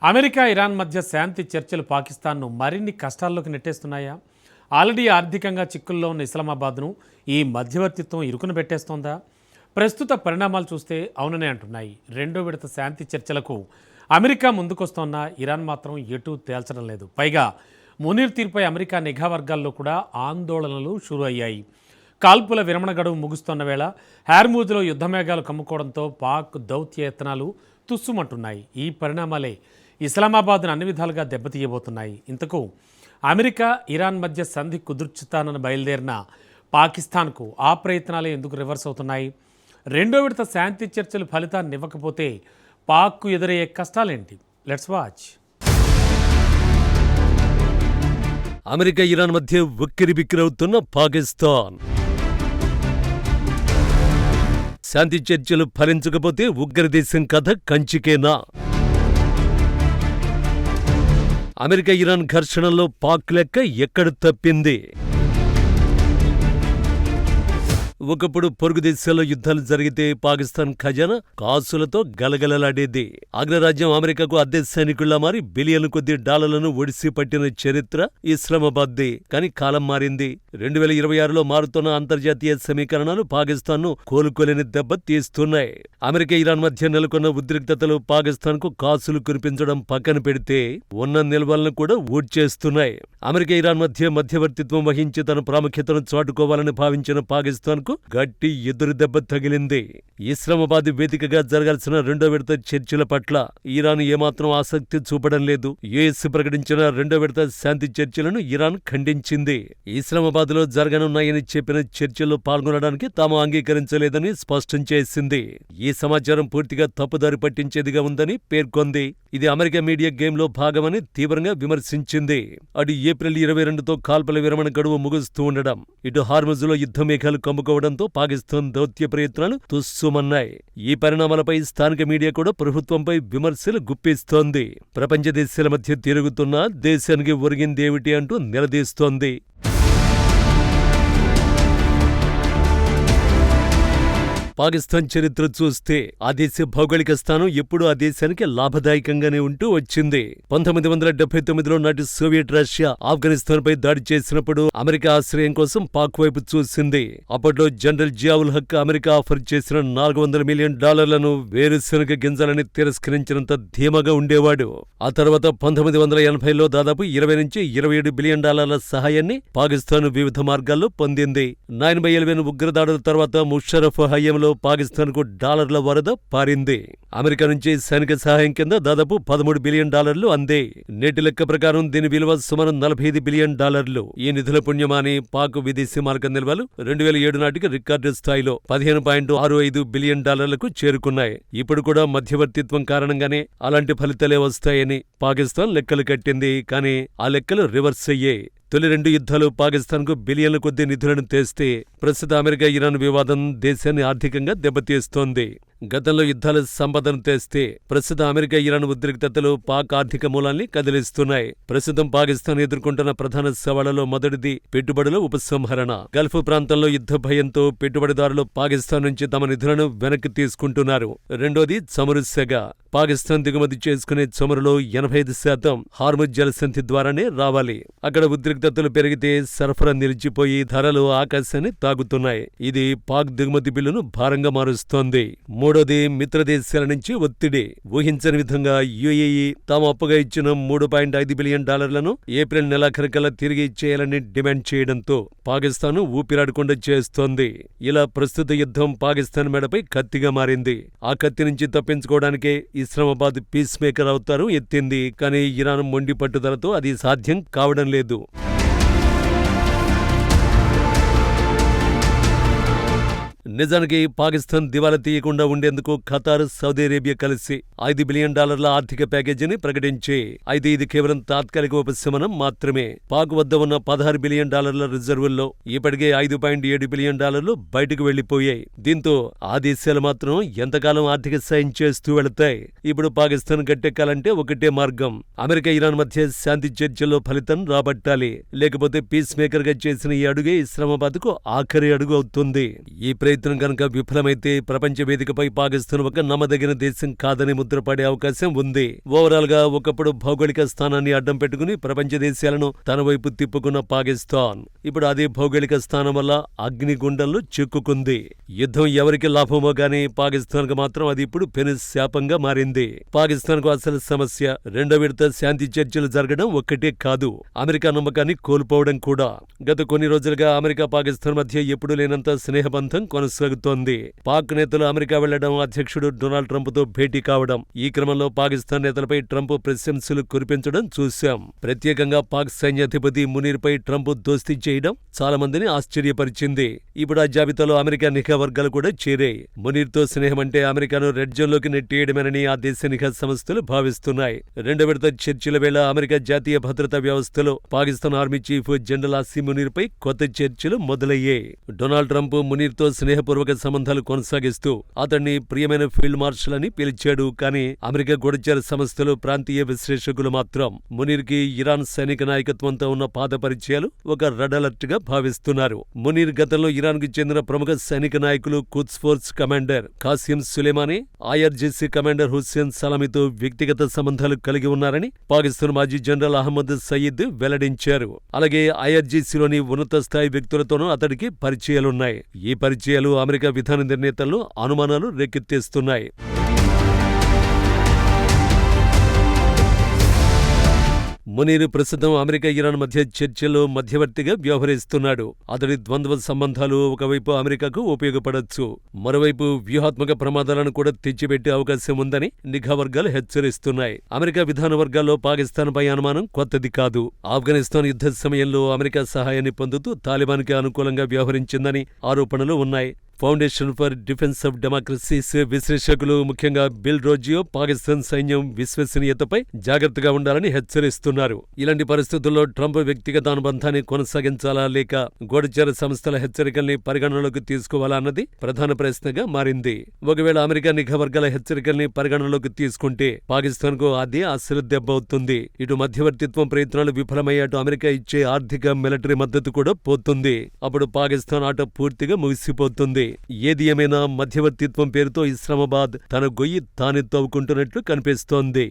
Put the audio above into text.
America, Iran మధ్య శాంతి చర్చలు పాకిస్తాన్ను మరిన్ని కష్టాల్లోకి నెట్టేస్తున్నాయా? ఆల్రెడీ ఆర్థికంగా చిక్కుల్లో ఉన్న ఇస్లామాబాద్ను ఈ మధ్యవర్తిత్వం ఇరుకున పెట్టేస్తోందా? ప్రస్తుత పరిణామాలు చూస్తే అవుననే అంటున్నాయి. రెండో విడత శాంతి చర్చలకు అమెరికా ముందుకొస్తోన్న ఇరాన్ మాత్రం ఎటూ తేల్చడం లేదు. పైగా మునీర్ తీర్పై అమెరికా నిఘా వర్గాల్లో కూడా ఆందోళనలు షురూ అయ్యాయి. కాల్పుల విరమణ గడువు ముగుస్తున్న వేళ హార్మూజ్లో యుద్ధమేఘాలు కమ్ముకోవడంతో పాక్ దౌత్యయత్నాలు తుస్సుమంటున్నాయి. ఈ పరిణామాలే ఇస్లామాబాద్ను అన్ని విధాలుగా దెబ్బతీయబోతున్నాయి. ఇంతకు అమెరికా, ఇరాన్ మధ్య సంధి కుదుర్చుతానని బయలుదేరిన పాకిస్తాన్కు ఆ ప్రయత్నాలే ఎందుకు రివర్స్ అవుతున్నాయి? రెండో విడత శాంతి చర్చలు ఫలితాన్ని ఇవ్వకపోతే పాక్కు ఎదురయ్యే కష్టాలేంటి? Let's watch. అమెరికా, ఇరాన్ మధ్య ఉక్కిరిబిక్కిరవుతున్న పాకిస్తాన్. శాంతి చర్చలు ఫలించకపోతే ఉగ్రదేశం కథ కంచికేనా? అమెరికా, ఇరాన్ ఘర్షణలో పాక్ లెక్క ఎక్కడ తప్పింది? ఒకప్పుడు పొరుగు దేశాల్లో యుద్ధాలు జరిగితే పాకిస్తాన్ ఖజానా కాసులతో గలగలలాడేది. అగ్రరాజ్యం అమెరికాకు అద్దె సైనికుల్లా మారి బిలియన్ల కొద్ది డాలర్లను ఒడిసి పట్టిన చరిత్ర ఇస్లామాబాద్దే. కానీ కాలం మారింది. 2026లో మారుతున్న అంతర్జాతీయ సమీకరణాలు పాకిస్తాన్ను కోలుకోలేని దెబ్బ తీస్తున్నాయి. అమెరికా, ఇరాన్ మధ్య నెలకొన్న ఉద్రిక్తతలు పాకిస్తాన్కు కాసులు కురిపించడం పక్కన పెడితే ఉన్న నిల్వలను కూడా ఊడ్చేస్తున్నాయి. అమెరికా, ఇరాన్ మధ్య మధ్యవర్తిత్వం వహించి తన ప్రాముఖ్యతను చాటుకోవాలని భావించిన పాకిస్తాన్కు గట్టి ఎదురు దెబ్బ తగిలింది. ఇస్లామాబాద్ వేదికగా జరగాల్సిన రెండో విడత చర్చల పట్ల ఇరాన్ ఏమాత్రం ఆసక్తి చూపడం లేదు. యుఎస్ ప్రకటించిన రెండో విడత శాంతి చర్చలను ఇరాన్ ఖండించింది. ఇస్లామాబాద్లో జరగనున్నాయని చెప్పిన చర్చల్లో పాల్గొనడానికి తాము అంగీకరించలేదని స్పష్టం చేసింది. ఈ సమాచారం పూర్తిగా తప్పుదారి పట్టించేదిగా ఉందని పేర్కొంది. ఇది అమెరికా మీడియా గేమ్లో భాగమని తీవ్రంగా విమర్శించింది. అటు ఏప్రిల్ 22తో కాల్పుల విరమణ గడువు ముగుస్తూ ఉండడం, ఇటు హార్మజులో యుద్ధ మేఘాలు కమ్ముకోవడంతో పాకిస్తాన్ దౌత్య ప్రయత్నాలు తుస్సుమన్నాయి. ఈ పరిణామాలపై స్థానిక మీడియా కూడా ప్రభుత్వంపై విమర్శలు గుప్పిస్తోంది. ప్రపంచ దేశాల మధ్య తిరుగుతున్న దేశానికి ఒరిగిందేమిటి అంటూ నిలదీస్తోంది. పాకిస్తాన్ చరిత్ర చూస్తే ఆ దేశ భౌగోళిక స్థానం ఎప్పుడూ ఆ దేశానికి లాభదాయకంగానే ఉంటూ వచ్చింది. 1979లో నాటి సోవియట్ రష్యా ఆఫ్ఘనిస్తాన్పై దాడి చేసినప్పుడు అమెరికా ఆశ్రయం కోసం పాక్ వైపు చూసింది. అప్పట్లో general Ziaul Haq America offer చేసిన $400 మిలియన్ వేరుశనగ గింజలని తిరస్కరించినంత ధీమాగా ఉండేవాడు. ఆ తర్వాత 1980లో దాదాపు $20-27 బిలియన్ సహాయాన్ని పాకిస్తాన్ వివిధ మార్గాల్లో పొందింది. 9/11 ఉగ్రదాడుల తర్వాత ముషర్రఫ్ హయాంలో పాకిస్తాన్కు డాలర్ల వరద పారింది. అమెరికా నుంచి సైనిక సహాయం కింద దాదాపు $13 బిలియన్ అందే. నేటి లెక్క ప్రకారం దీని విలువ సుమారు $45 బిలియన్. ఈ నిధుల పుణ్యమాని పాక్ విదేశీ మార్గ నిల్వలు 2007 నాటికి రికార్డు స్థాయిలో $15.65 బిలియన్ చేరుకున్నాయి. ఇప్పుడు కూడా మధ్యవర్తిత్వం కారణంగానే అలాంటి ఫలితాలే వస్తాయని పాకిస్తాన్ లెక్కలు కట్టింది. కానీ ఆ లెక్కలు రివర్స్ అయ్యాయి. తొలి 2 యుద్ధాలు పాకిస్తాన్కు బిలియన్ల కొద్ది నిధులను తెస్తే ప్రస్తుత అమెరికా, ఇరాన్ వివాదం దేశాన్ని ఆర్థికంగా దెబ్బతీస్తోంది. గతంలో యుద్ధాల సంపదను తెస్తే ప్రస్తుత అమెరికా, ఇరాన్ ఉద్రిక్తతలు పాక్ ఆర్థిక మూలాల్ని కదిలిస్తున్నాయి. ప్రస్తుతం పాకిస్తాన్ ఎదుర్కొంటున్న ప్రధాన సవాళ్లలో మొదటిది పెట్టుబడుల ఉపసంహరణ. గల్ఫ్ ప్రాంతంలో యుద్ధ భయంతో పెట్టుబడిదారులు పాకిస్తాన్ నుంచి తమ నిధులను వెనక్కి తీసుకుంటున్నారు. రెండోది చమురు సెగ. పాకిస్తాన్ దిగుమతి చేసుకునే చమురులో 85% హార్ముజ్ జలసంధి ద్వారానే రావాలి. అక్కడ ఉద్రిక్తతలు పెరిగితే సరఫరా నిలిచిపోయి ధరలు ఆకాశాన్ని తాగుతున్నాయి. ఇది పాక్ దిగుమతి బిల్లును భారంగా మారుస్తోంది. మూడోది మిత్రదేశాల నుంచి ఒత్తిడి. ఊహించని విధంగా యుఏఈ తాము అప్పుగా ఇచ్చిన $3.5 బిలియన్ ఏప్రిల్ నెలాఖరుకల్లా తిరిగి ఇచ్చేయాలని డిమాండ్ చేయడంతో పాకిస్తాన్ ఊపిరాడకుండా చేస్తోంది. ఇలా ప్రస్తుత యుద్ధం పాకిస్తాన్ మెడపై కత్తిగా మారింది. ఆ కత్తి నుంచి తప్పించుకోవడానికే ఇస్లామాబాద్ పీస్ మేకర్ అవతారం ఎత్తింది. కానీ ఇరాన్ మొండి పట్టుదలతో అది సాధ్యం కావడం లేదు. నిజానికి పాకిస్తాన్ దివాలా తీయకుండా ఉండేందుకు ఖతార్, సౌదీ అరేబియా కలిసి $5 బిలియన్ ఆర్థిక ప్యాకేజీని ప్రకటించి అయితే ఇది కేవలం తాత్కాలిక ఉపశమనం మాత్రమే. పాక్ వద్ద ఉన్న $16 బిలియన్ రిజర్వుల్లో ఇప్పటికే $5.7 బిలియన్ బయటకు వెళ్లిపోయాయి. దీంతో ఆ దేశాలు మాత్రం ఎంతకాలం ఆర్థిక సాయం చేస్తూ వెళతాయి? ఇప్పుడు పాకిస్తాన్ గట్టెక్కాలంటే ఒకటే మార్గం. అమెరికా, ఇరాన్ మధ్య శాంతి చర్చల్లో ఫలితం రాబట్టాలి. లేకపోతే పీస్ మేకర్ గా చేసిన ఈ అడుగే ఇస్లామాబాద్ కు ఆఖరి అడుగు అవుతుంది. ఈ ప్రయత్నం కనుక విఫలమైతే ప్రపంచ వేదికపై పాకిస్తాన్ ఒక నమ్మదగిన దేశం కాదని ముద్రపడే అవకాశం ఉంది. ఓవరాల్ గా ఒకప్పుడు భౌగోళిక స్థానాన్ని అడ్డం పెట్టుకుని ప్రపంచ దేశాలను తన వైపు తిప్పుకున్న పాకిస్తాన్ ఇప్పుడు అదే భౌగోళిక స్థానం వల్ల అగ్నిగుండంలో చిక్కుకుంది. యుద్ధం ఎవరికి లాభమో గానీ పాకిస్తాన్ కు మాత్రం అది ఇప్పుడు పెను శాపంగా మారింది. పాకిస్తాన్ కు అసలు సమస్య రెండో విడత శాంతి చర్చలు జరగడం ఒక్కటే కాదు, అమెరికా నమ్మకాన్ని కోల్పోవడం కూడా. గత కొన్ని రోజులుగా అమెరికా పాకిస్తాన్ మధ్య ఎప్పుడూ లేనంత స్నేహబంధం కొనసాగుతోంది. పాక్ నేతలు అమెరికా వెళ్లడం, అధ్యక్షుడు డొనాల్డ్ ట్రంప్ తో భేటీ కావడం, ఈ క్రమంలో పాకిస్తాన్ నేతలపై ట్రంప్ ప్రశంసలు కురిపించడం చూశాం. ప్రత్యేకంగా పాక్ సైన్యాధిపతి మునీర్ పై ట్రంప్ దోస్తీ చేయడం చాలా మందిని ఆశ్చర్యపరిచింది. ఇప్పుడు ఆ జాబితాలో అమెరికా నిఘా వర్గాలు కూడా చేరాయి. మునీర్తో స్నేహం అంటే అమెరికాను రెడ్ జోన్లోకి నెట్టేయడమేనని ఆ దేశ నిఘా సంస్థలు భావిస్తున్నాయి. రెండో విడత చర్చల వేళ అమెరికా జాతీయ భద్రతా వ్యవస్థలో Pakistan army chief general Asim Munir పై కొత్త చర్చలు మొదలయ్యాయి. డొనాల్డ్ ట్రంప్ మునీర్తో స్నేహపూర్వక సంబంధాలు కొనసాగిస్తూ అతన్ని ప్రియమైన ఫీల్డ్ మార్షల్ అని పిలిచాడు. కానీ అమెరికా గూఢచర సంస్థలు, ప్రాంతీయ విశ్లేషకులు మాత్రం మునీర్కి ఇరాన్ సైనిక నాయకత్వంతో ఉన్న పాత పరిచయాలు ఒక రెడ్ అలర్ట్ గా భావిస్తున్నారు. మునీర్ గతంలో ఇరాన్ కు చెందిన ప్రముఖ సైనిక నాయకులు Quds force commander Qasem Soleimani, IRGC commander Hossein సలామీతో వ్యక్తిగత సంబంధాలు కలిగి ఉన్నారని పాకిస్తాన్ మాజీ జనరల్ అహ్మద్ సయీద్ వెల్లడించారు. అలాగే ఐఆర్జీసీలోని ఉన్నత స్థాయి వ్యక్తులతోనూ అతడికి పరిచయాలున్నాయి. ఈ పరిచయాలు అమెరికా విధాన నిర్ణేతల్లో అనుమానాలు రేకెత్తేస్తున్నాయి. మునీర్ ప్రస్తుతం అమెరికా ఇరాన్ మధ్య చర్చల్లో మధ్యవర్తిగా వ్యవహరిస్తున్నాడు. అతడి ద్వంద్వ సంబంధాలు ఒకవైపు అమెరికాకు ఉపయోగపడొచ్చు, మరోవైపు వ్యూహాత్మక ప్రమాదాలను కూడా తెచ్చిపెట్టే అవకాశం ఉందని నిఘా వర్గాలు హెచ్చరిస్తున్నాయి. అమెరికా విధాన వర్గాల్లో పాకిస్తాన్పై అనుమానం కొత్తది కాదు. ఆఫ్ఘనిస్తాన్ యుద్ధ సమయంలో అమెరికా సహాయాన్ని పొందుతూ తాలిబాన్కి అనుకూలంగా వ్యవహరించిందని ఆరోపణలు ఉన్నాయి. Foundation for defence of democracies విశ్లేషకులు, ముఖ్యంగా బిల్ రోజియో, పాకిస్తాన్ సైన్యం విశ్వసనీయతపై జాగ్రత్తగా ఉండాలని హెచ్చరిస్తున్నారు. ఇలాంటి పరిస్థితుల్లో ట్రంప్ వ్యక్తిగత అనుబంధాన్ని కొనసాగించాలా లేక గూఢచర సంస్థల హెచ్చరికల్ని పరిగణనలోకి తీసుకోవాలా అన్నది ప్రధాన ప్రశ్నగా మారింది. ఒకవేళ అమెరికా నిఘా వర్గాల హెచ్చరికల్ని పరిగణనలోకి తీసుకుంటే పాకిస్తాన్ కు అదే అసలు దెబ్బ అవుతుంది. ఇటు మధ్యవర్తిత్వం ప్రయత్నాలు విఫలమయ్యే అటు అమెరికా ఇచ్చే ఆర్థిక, మిలిటరీ మద్దతు కూడా పోతుంది. అప్పుడు పాకిస్తాన్ ఆట పూర్తిగా ముగిసిపోతుంది. ఏది ఏమైనా మధ్యవర్తిత్వం పేరుతో ఇస్లామాబాద్ తన గొయ్యి తానే తవ్వుకుంటున్నట్లు కనిపిస్తోంది.